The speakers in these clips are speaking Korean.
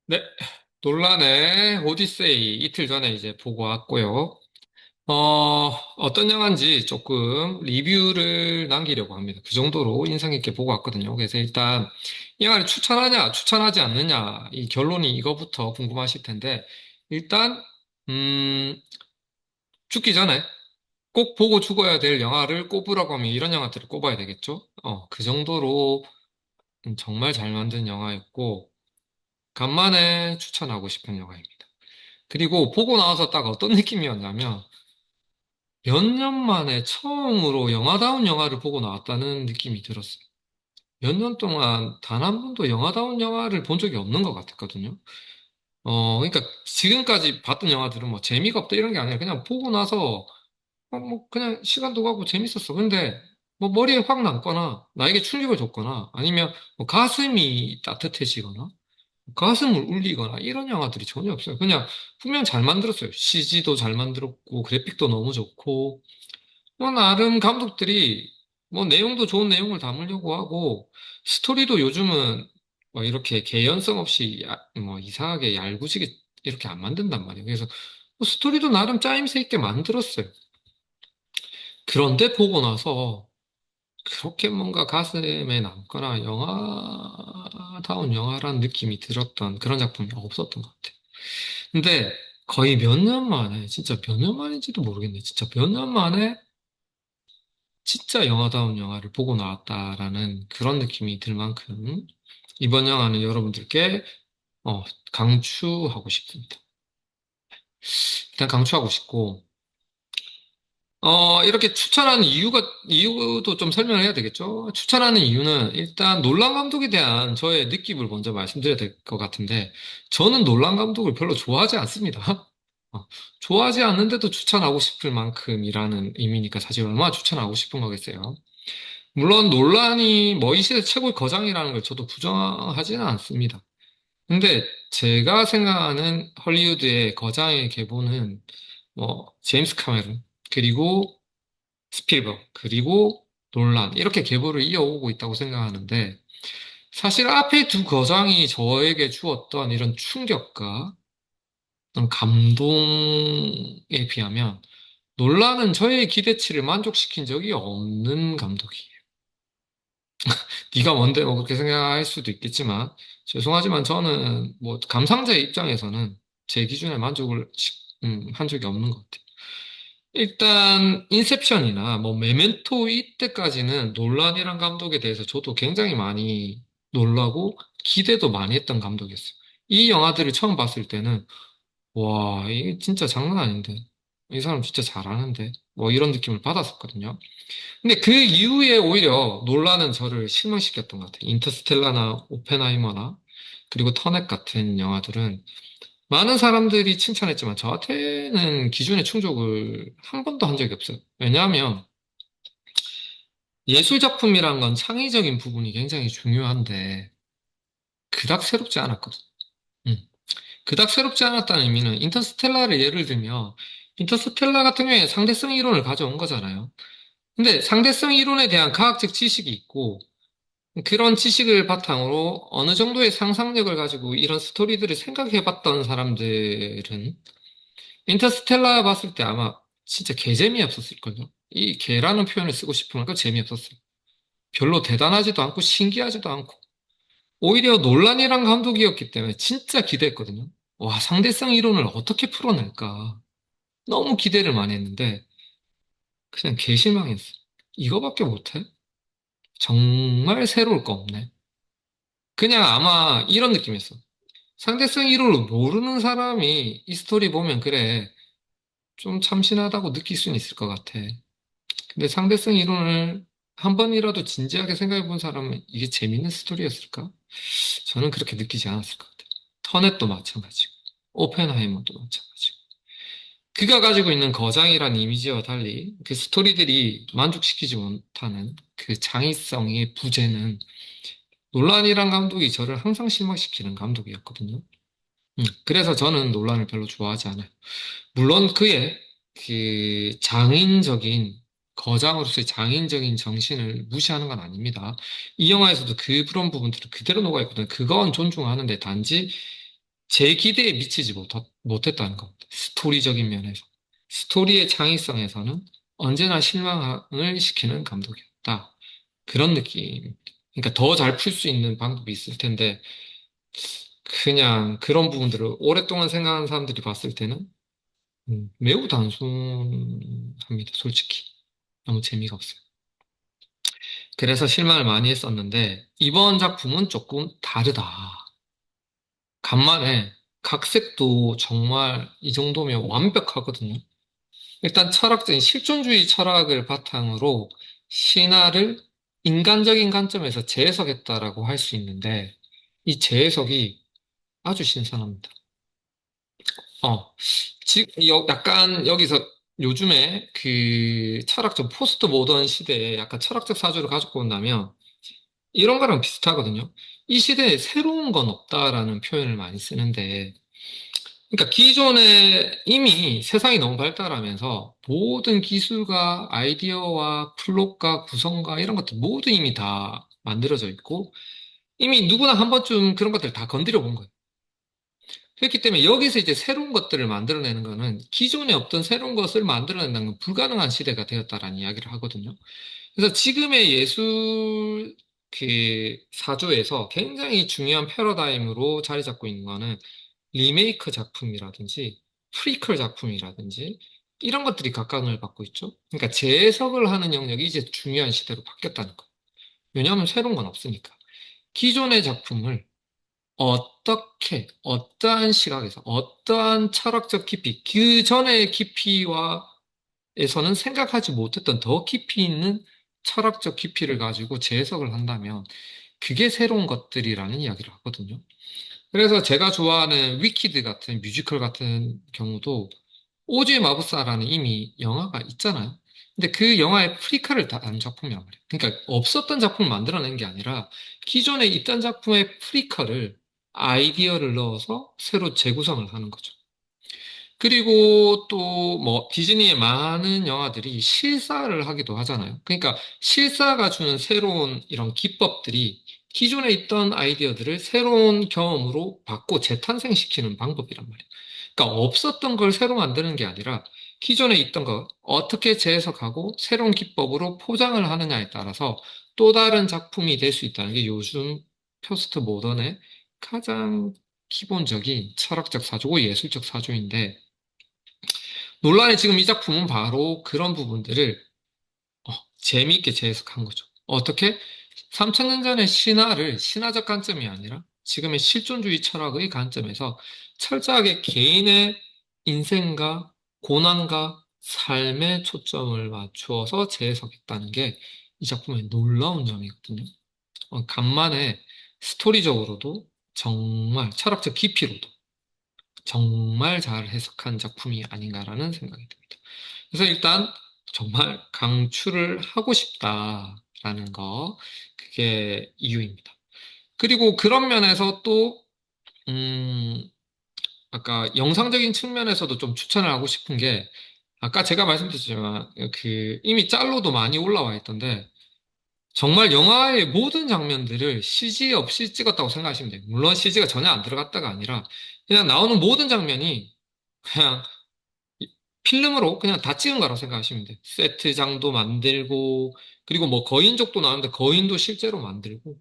네, 논란의 오디세이 이틀 전에 이제 보고 왔고요. 어, 어떤 영화인지 조금 리뷰를 남기려고 합니다. 그 정도로 인상 깊게 보고 왔거든요. 그래서 일단 이 영화를 추천하냐, 추천하지 않느냐, 이 결론이 이거부터 궁금하실 텐데, 일단, 음, 죽기 전에 꼭 보고 죽어야 될 영화를 꼽으라고 하면 이런 영화들을 꼽아야 되겠죠? 그 정도로 정말 잘 만든 영화였고, 간만에 추천하고 싶은 영화입니다. 그리고 보고 나와서 딱 어떤 느낌이었냐면 몇 년 만에 처음으로 영화다운 영화를 보고 나왔다는 느낌이 들었어요. 몇 년 동안 단 한 번도 영화다운 영화를 본 적이 없는 것 같았거든요. 그러니까 지금까지 봤던 영화들은 뭐 재미가 없다 이런 게 아니라 그냥 보고 나서 뭐 그냥 시간도 가고 재밌었어. 근데 뭐 머리에 확 남거나 나에게 충격을 줬거나 아니면 뭐 가슴이 따뜻해지거나 가슴을 울리거나 이런 영화들이 전혀 없어요. 그냥 분명 잘 만들었어요. CG도 잘 만들었고 그래픽도 너무 좋고 뭐 나름 감독들이 뭐 내용도 좋은 내용을 담으려고 하고 스토리도 요즘은 뭐 이렇게 개연성 없이 뭐 이상하게 얄궂게 이렇게 안 만든단 말이에요. 그래서 뭐 스토리도 나름 짜임새 있게 만들었어요. 그런데 보고 나서 그렇게 뭔가 가슴에 남거나 영화다운 영화라는 느낌이 들었던 그런 작품이 없었던 것 같아요. 근데 거의 몇 년 만에, 진짜 몇 년 만인지도 모르겠네. 진짜 몇 년 만에 진짜 영화다운 영화를 보고 나왔다라는 그런 느낌이 들 만큼 이번 영화는 여러분들께 어, 강추하고 싶습니다. 일단 강추하고 싶고, 이렇게 추천하는 이유도 좀 설명을 해야 되겠죠? 추천하는 이유는 일단 놀란 감독에 대한 저의 느낌을 먼저 말씀드려야 될 것 같은데, 저는 놀란 감독을 별로 좋아하지 않습니다. 어, 좋아하지 않는데도 추천하고 싶을 만큼이라는 의미니까 사실 얼마나 추천하고 싶은 거겠어요. 물론 논란이 뭐 이 시대 최고의 거장이라는 걸 저도 부정하지는 않습니다. 근데 제가 생각하는 헐리우드의 거장의 계보는 뭐 제임스 카메론 그리고 스필버그 그리고 놀란 이렇게 계보를 이어오고 있다고 생각하는데 사실 앞에 두 거장이 저에게 주었던 이런 충격과 어떤 감동에 비하면 놀란은 저의 기대치를 만족시킨 적이 없는 감독이에요. 네가 뭔데 뭐 그렇게 생각할 수도 있겠지만 죄송하지만 저는 뭐 감상자의 입장에서는 제 기준에 한 적이 없는 것 같아요. 일단 인셉션이나 뭐 메멘토 이때까지는 놀란이란 감독에 대해서 저도 굉장히 많이 놀라고 기대도 많이 했던 감독이었어요. 이 영화들을 처음 봤을 때는 와 이게 진짜 장난 아닌데 이 사람 진짜 잘하는데 뭐 이런 느낌을 받았었거든요. 근데 그 이후에 오히려 논란은 저를 실망시켰던 것 같아요. 인터스텔라나 오펜하이머나 그리고 터넷 같은 영화들은 많은 사람들이 칭찬했지만 저한테는 기준에 충족을 한 번도 한 적이 없어요. 왜냐하면 예술 작품이란 건 창의적인 부분이 굉장히 중요한데 그닥 새롭지 않았거든. 음. 그닥 새롭지 않았다는 의미는 인터스텔라를 예를 들면 인터스텔라 같은 경우에 상대성 이론을 가져온 거잖아요. 근데 상대성 이론에 대한 과학적 지식이 있고 그런 지식을 바탕으로 어느 정도의 상상력을 가지고 이런 스토리들을 생각해봤던 사람들은 인터스텔라 봤을 때 아마 진짜 개 재미없었을걸요. 이 개라는 표현을 쓰고 싶은 만큼 재미없었어요. 별로 대단하지도 않고 신기하지도 않고 오히려 논란이란 감독이었기 때문에 진짜 기대했거든요. 와, 상대성 이론을 어떻게 풀어낼까. 너무 기대를 많이 했는데 그냥 개실망했어. 이거밖에 못해? 정말 새로울 거 없네. 그냥 아마 이런 느낌이었어. 상대성 이론을 모르는 사람이 이 스토리 보면 그래, 좀 참신하다고 느낄 수는 있을 것 같아. 근데 상대성 이론을 한 번이라도 진지하게 생각해 본 사람은 이게 재밌는 스토리였을까? 저는 그렇게 느끼지 않았을 것 같아요. 터넷도 마찬가지고, 오펜하이머도 마찬가지고. 그가 가지고 있는 거장이라는 이미지와 달리 그 스토리들이 만족시키지 못하는 그 창의성의 부재는 놀란이란 감독이 저를 항상 실망시키는 감독이었거든요. 그래서 저는 논란을 별로 좋아하지 않아요. 물론 그의 그 장인적인, 거장으로서의 장인적인 정신을 무시하는 건 아닙니다. 이 영화에서도 그런 부분들이 그대로 녹아있거든요. 그건 존중하는데 단지 제 기대에 미치지 못했다는 겁니다. 스토리적인 면에서. 스토리의 창의성에서는 언제나 실망을 시키는 감독이었다. 그런 느낌입니다. 그러니까 더 잘 풀 수 있는 방법이 있을 텐데, 그냥 그런 부분들을 오랫동안 생각하는 사람들이 봤을 때는 매우 단순합니다. 솔직히. 너무 재미가 없어요. 그래서 실망을 많이 했었는데, 이번 작품은 조금 다르다. 간만에 각색도 정말 이 정도면 완벽하거든요. 일단 철학적인 실존주의 철학을 바탕으로 신화를 인간적인 관점에서 재해석했다라고 할 수 있는데, 이 재해석이 아주 신선합니다. 약간 여기서 요즘에 그 철학적 포스트 모던 시대에 약간 철학적 사조를 가지고 온다면 이런 거랑 비슷하거든요. 이 시대에 새로운 건 없다라는 표현을 많이 쓰는데, 그러니까 기존에 이미 세상이 너무 발달하면서 모든 기술과 아이디어와 플롯과 구성과 이런 것들 모두 이미 다 만들어져 있고, 이미 누구나 한 번쯤 그런 것들 다 건드려 본 거예요. 그렇기 때문에 여기서 이제 새로운 것들을 만들어내는 거는 기존에 없던 새로운 것을 만들어낸다는 건 불가능한 시대가 되었다라는 이야기를 하거든요. 그래서 지금의 예술 그 사조에서 굉장히 중요한 패러다임으로 자리 잡고 있는 거는 리메이크 작품이라든지 프리퀄 작품이라든지 이런 것들이 각광을 받고 있죠. 그러니까 재해석을 하는 영역이 이제 중요한 시대로 바뀌었다는 거. 왜냐하면 새로운 건 없으니까. 기존의 작품을 어떻게, 어떠한 시각에서, 어떠한 철학적 깊이, 그 전의 깊이와 에서는 생각하지 못했던 더 깊이 있는 철학적 깊이를 가지고 재해석을 한다면 그게 새로운 것들이라는 이야기를 하거든요. 그래서 제가 좋아하는 위키드 같은 뮤지컬 같은 경우도 오즈의 마법사라는 이미 영화가 있잖아요. 근데 그 영화의 프리퀄을 다한 작품이란 말이에요. 그러니까 없었던 작품을 만들어낸 게 아니라 기존에 있던 작품의 프리퀄을 아이디어를 넣어서 새로 재구성을 하는 거죠. 그리고 또 뭐 디즈니의 많은 영화들이 실사를 하기도 하잖아요. 그러니까 실사가 주는 새로운 이런 기법들이 기존에 있던 아이디어들을 새로운 경험으로 바꿔 재탄생시키는 방법이란 말이에요. 그러니까 없었던 걸 새로 만드는 게 아니라 기존에 있던 거 어떻게 재해석하고 새로운 기법으로 포장을 하느냐에 따라서 또 다른 작품이 될 수 있다는 게 요즘 포스트 모던의 가장 기본적인 철학적 사조고 예술적 사조인데 논란의 지금 이 작품은 바로 그런 부분들을 재미있게 재해석한 거죠. 어떻게? 3천년 전의 신화를 신화적 관점이 아니라 지금의 실존주의 철학의 관점에서 철저하게 개인의 인생과 고난과 삶에 초점을 맞추어서 재해석했다는 게 이 작품의 놀라운 점이거든요. 간만에 스토리적으로도 정말 철학적 깊이로도 정말 잘 해석한 작품이 아닌가라는 생각이 듭니다. 그래서 일단 정말 강추를 하고 싶다라는 거, 그게 이유입니다. 그리고 그런 면에서 또, 음, 아까 영상적인 측면에서도 좀 추천을 하고 싶은 게, 아까 제가 말씀드렸지만, 그, 이미 짤로도 많이 올라와 있던데, 정말 영화의 모든 장면들을 CG 없이 찍었다고 생각하시면 돼요. 물론 CG가 전혀 안 들어갔다가 아니라, 그냥 나오는 모든 장면이 그냥 필름으로 그냥 다 찍은 거라고 생각하시면 돼요. 세트장도 만들고, 그리고 뭐 거인족도 나오는데 거인도 실제로 만들고,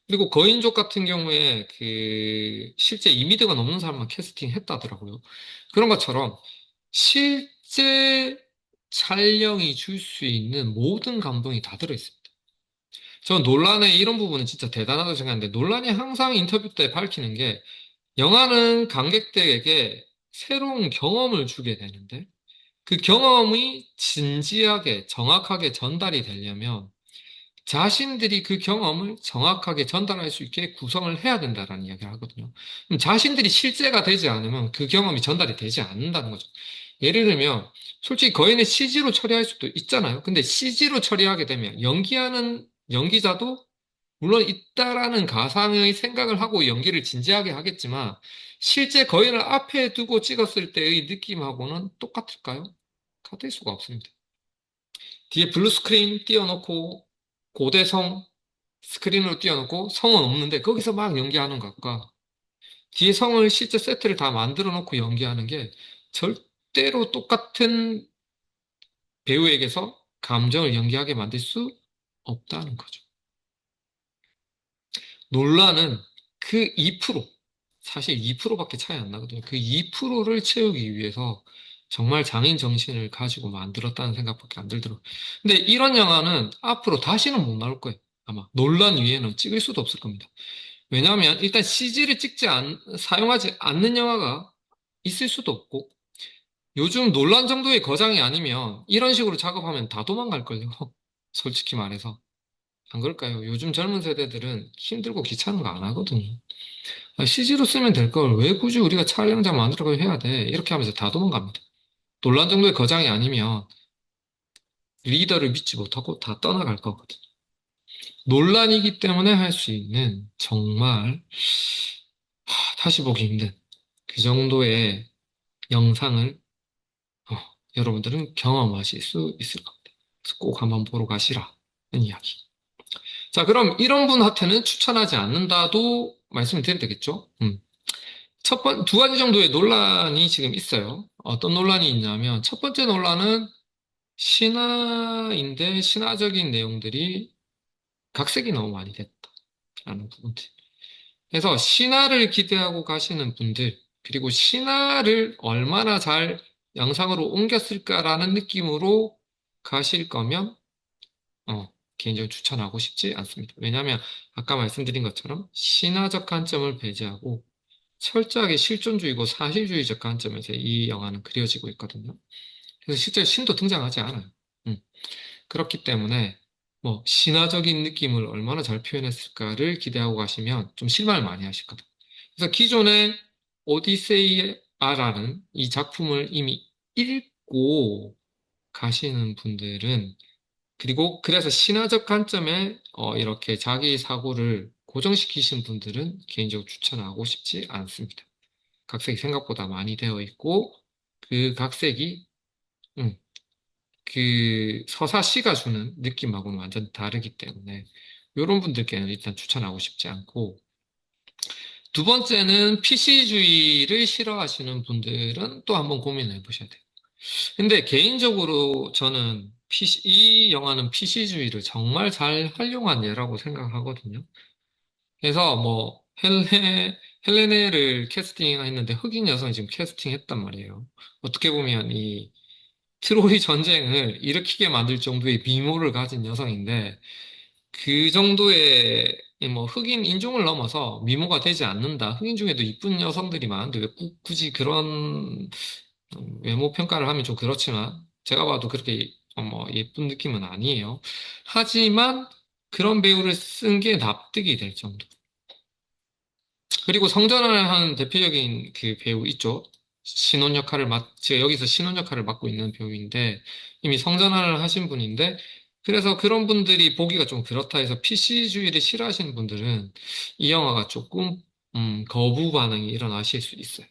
그리고 거인족 같은 경우에 그 실제 2미터가 넘는 사람만 캐스팅 했다더라고요. 그런 것처럼 실제 촬영이 줄 수 있는 모든 감동이 다 들어있습니다. 저 논란의 이런 부분은 진짜 대단하다고 생각하는데, 논란이 항상 인터뷰 때 밝히는 게, 영화는 관객들에게 새로운 경험을 주게 되는데, 그 경험이 진지하게, 정확하게 전달이 되려면 자신들이 그 경험을 정확하게 전달할 수 있게 구성을 해야 된다라는 이야기를 하거든요. 그럼 자신들이 실제가 되지 않으면 그 경험이 전달이 되지 않는다는 거죠. 예를 들면, 솔직히 거인을 CG로 처리할 수도 있잖아요. 근데 CG로 처리하게 되면 연기하는 연기자도 물론 있다라는 가상의 생각을 하고 연기를 진지하게 하겠지만 실제 거인을 앞에 두고 찍었을 때의 느낌하고는 똑같을까요? 같을 수가 없습니다. 뒤에 블루 스크린 띄워놓고 고대성 스크린으로 띄워놓고 성은 없는데 거기서 막 연기하는 것과 뒤에 성을 실제 세트를 다 만들어 놓고 연기하는 게 절대로 똑같은 배우에게서 감정을 연기하게 만들 수 없다는 거죠. 논란은 그 2%, 사실 2%밖에 차이 안 나거든요. 그 2%를 채우기 위해서 정말 장인 정신을 가지고 만들었다는 생각밖에 안 들더라고요. 근데 이런 영화는 앞으로 다시는 못 나올 거예요. 아마 논란 위에는 찍을 수도 없을 겁니다. 왜냐하면 일단 CG를 사용하지 않는 영화가 있을 수도 없고, 요즘 논란 정도의 거장이 아니면 이런 식으로 작업하면 다 도망갈걸요. 솔직히 말해서. 안 그럴까요? 요즘 젊은 세대들은 힘들고 귀찮은 거 안 하거든요. CG로 쓰면 될 걸 왜 굳이 우리가 촬영장 만들어서 해야 돼? 이렇게 하면서 다 도망갑니다. 논란 정도의 거장이 아니면 리더를 믿지 못하고 다 떠나갈 거거든요. 논란이기 때문에 할 수 있는 정말 다시 보기 힘든 그 정도의 영상을 어, 여러분들은 경험하실 수 있을 겁니다. 그래서 꼭 한번 보러 가시라는 이야기. 자, 그럼 이런 분한테는 추천하지 않는다도 말씀을 드려야 되겠죠? 두 가지 정도의 논란이 지금 있어요. 어떤 논란이 있냐면, 첫 번째 논란은 신화인데 신화적인 내용들이 각색이 너무 많이 됐다라는 부분들. 그래서 신화를 기대하고 가시는 분들, 그리고 신화를 얼마나 잘 영상으로 옮겼을까라는 느낌으로 가실 거면, 개인적으로 추천하고 싶지 않습니다. 왜냐하면 아까 말씀드린 것처럼 신화적 관점을 배제하고 철저하게 실존주의고 사실주의적 관점에서 이 영화는 그려지고 있거든요. 그래서 실제 신도 등장하지 않아요. 음. 그렇기 때문에 뭐 신화적인 느낌을 얼마나 잘 표현했을까를 기대하고 가시면 좀 실망을 많이 하실 거다. 그래서 기존의 오디세이아라는 이 작품을 이미 읽고 가시는 분들은, 그리고 그래서 신화적 관점에 이렇게 자기 사고를 고정시키신 분들은 개인적으로 추천하고 싶지 않습니다. 각색이 생각보다 많이 되어 있고, 그 각색이 음, 그 서사시가 주는 느낌하고는 완전 다르기 때문에 이런 분들께는 일단 추천하고 싶지 않고, 두 번째는 PC주의를 싫어하시는 분들은 또 한번 고민해 보셔야 돼요. 근데 개인적으로 저는 이 영화는 PC주의를 정말 잘 활용한 예라고 생각하거든요. 그래서 뭐 헬레네를 캐스팅했는데 흑인 여성이 지금 캐스팅했단 말이에요. 어떻게 보면 이 트로이 전쟁을 일으키게 만들 정도의 미모를 가진 여성인데, 그 정도의 뭐 흑인 인종을 넘어서 미모가 되지 않는다. 흑인 중에도 이쁜 여성들이 많은데 왜 굳이 그런 외모 평가를 하면 좀 그렇지만 제가 봐도 그렇게 뭐 예쁜 느낌은 아니에요. 하지만 그런 배우를 쓴 게 납득이 될 정도. 그리고 성전환을 한 대표적인 그 배우 있죠. 제가 여기서 신혼 역할을 맡고 있는 배우인데, 이미 성전환을 하신 분인데, 그래서 그런 분들이 보기가 좀 그렇다 해서 PC주의를 싫어하시는 분들은 이 영화가 조금, 거부 반응이 일어나실 수 있어요.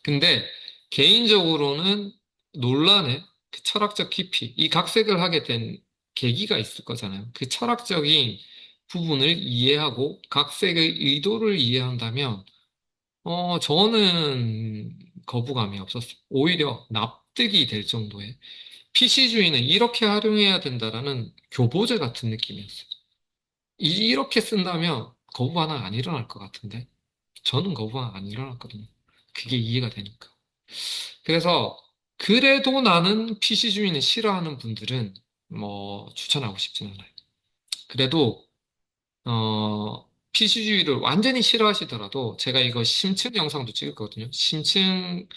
근데 개인적으로는 논란의 그 철학적 깊이, 이 각색을 하게 된 계기가 있을 거잖아요. 그 철학적인 부분을 이해하고 각색의 의도를 이해한다면, 저는 거부감이 없었어요. 오히려 납득이 될 정도의 PC주의는 이렇게 활용해야 된다라는 교보제 같은 느낌이었어요. 이렇게 쓴다면 거부 반응 안 일어날 것 같은데 저는 거부 반응 안 일어났거든요. 그게 이해가 되니까. 그래서 그래도 나는 PC주의는 싫어하는 분들은 뭐 추천하고 싶진 않아요. 그래도 PC주의를 완전히 싫어하시더라도 제가 이거 심층 영상도 찍을 거거든요. 심층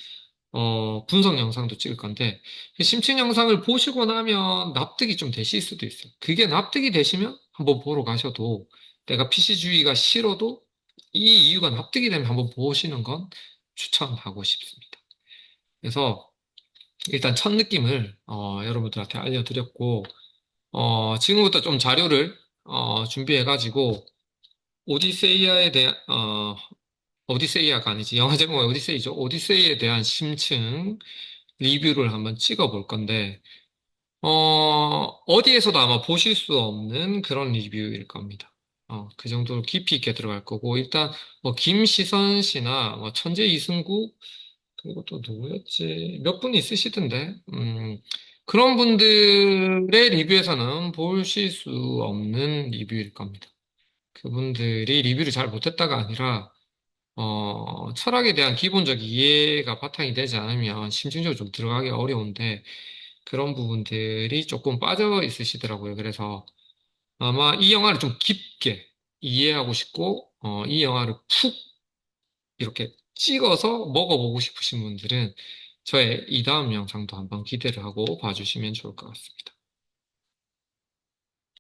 분석 영상도 찍을 건데, 그 심층 영상을 보시고 나면 납득이 좀 되실 수도 있어요. 그게 납득이 되시면 한번 보러 가셔도, 내가 PC주의가 싫어도 이 이유가 납득이 되면 한번 보시는 건 추천하고 싶습니다. 그래서 일단 첫 느낌을 여러분들한테 알려드렸고, 지금부터 좀 자료를 준비해가지고 오디세이아에 대한 오디세이아가 아니지, 영화 제목은 오디세이죠. 오디세이에 대한 심층 리뷰를 한번 찍어 볼 건데, 어디에서도 아마 보실 수 없는 그런 리뷰일 겁니다. 그 정도로 깊이 있게 들어갈 거고, 일단, 뭐, 김시선 씨나, 뭐, 천재 이승구, 그리고 또 누구였지? 몇 분 있으시던데, 그런 분들의 리뷰에서는 보실 수 없는 리뷰일 겁니다. 그분들이 리뷰를 잘 못했다가 아니라, 철학에 대한 기본적 이해가 바탕이 되지 않으면 심층적으로 좀 들어가기 어려운데, 그런 부분들이 조금 빠져 있으시더라고요. 그래서 아마 이 영화를 좀 깊게 이해하고 싶고, 이 영화를 푹 이렇게 찍어서 먹어보고 싶으신 분들은 저의 이 다음 영상도 한번 기대를 하고 봐주시면 좋을 것 같습니다.